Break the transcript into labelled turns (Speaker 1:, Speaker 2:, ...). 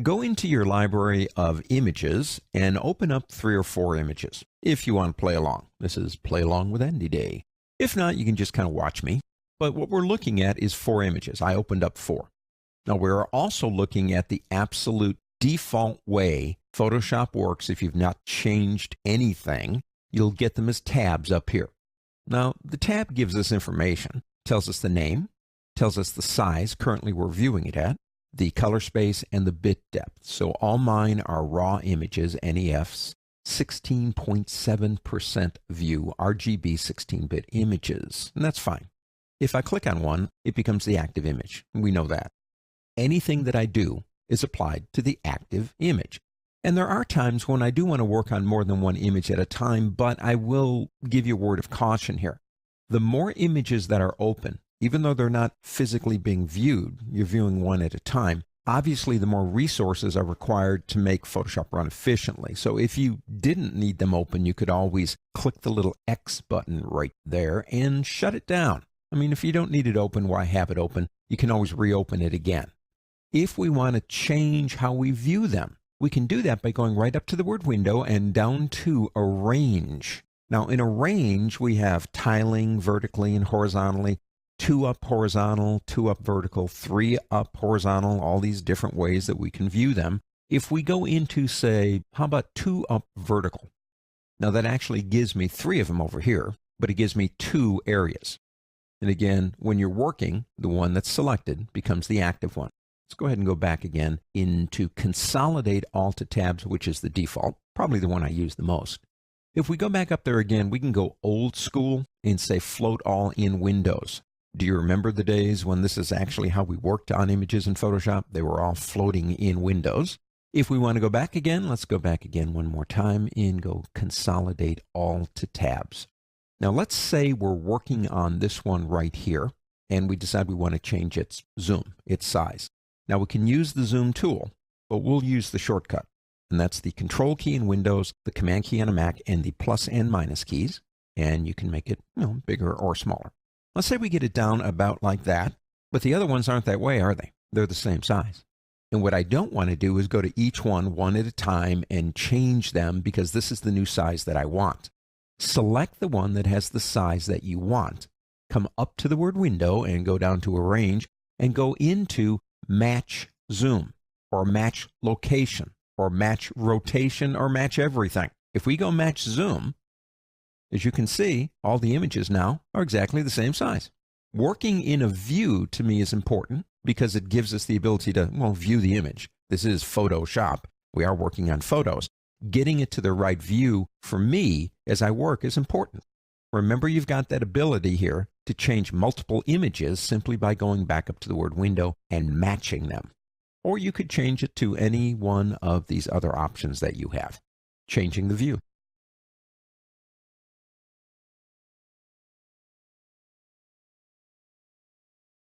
Speaker 1: Go into your library of images and open up 3 or 4 images if you want to play along. This is Play Along with Andy Day. If not, you can just kind of watch me. But what we're looking at is 4 images. I opened up 4. Now we're also looking at the absolute default way Photoshop works. If you've not changed anything, you'll get them as tabs up here. Now the tab gives us information, tells us the name, tells us the size currently we're viewing it at, the color space, and the bit depth. So all mine are raw images, NEFs, 16.7% view, RGB 16-bit images, and that's fine. If I click on one, it becomes the active image. We know that. Anything that I do is applied to the active image. And there are times when I do want to work on more than one image at a time, but I will give you a word of caution here. The more images that are open, even though they're not physically being viewed, you're viewing one at a time, obviously the more resources are required to make Photoshop run efficiently. So if you didn't need them open, you could always click the little X button right there and shut it down. I mean, if you don't need it open, why have it open? You can always reopen it again. If we want to change how we view them, we can do that by going right up to the word window and down to Arrange. Now in Arrange, we have tiling vertically and horizontally, 2 up horizontal, 2 up vertical, 3 up horizontal, all these different ways that we can view them. If we go into, say, how about 2 up vertical? Now that actually gives me 3 of them over here, but it gives me 2 areas. And again, when you're working, the one that's selected becomes the active one. Let's go ahead and go back again into Consolidate All to Tabs, which is the default, probably the one I use the most. If we go back up there again, we can go old school and say Float All in Windows. Do you remember the days when this is actually how we worked on images in Photoshop? They were all floating in Windows. If we want to go back again, let's go back again one more time and go Consolidate All to Tabs. Now let's say we're working on this one right here, and we decide we want to change its zoom, its size. Now we can use the zoom tool, but we'll use the shortcut, and that's the Control key in Windows, the Command key on a Mac, and the plus and minus keys, and you can make it, bigger or smaller. Let's say we get it down about like that, but the other ones aren't that way, are they? They're the same size. And what I don't want to do is go to each one at a time and change them, because this is the new size that I want. Select the one that has the size that you want. Come up to the word window and go down to Arrange and go into Match Zoom or Match Location or Match Rotation or Match Everything. If we go Match Zoom, as you can see, all the images now are exactly the same size. Working in a view to me is important because it gives us the ability to, view the image. This is Photoshop. We are working on photos. Getting it to the right view for me as I work is important. Remember, you've got that ability here to change multiple images simply by going back up to the word window and matching them. Or you could change it to any one of these other options that you have, changing the view.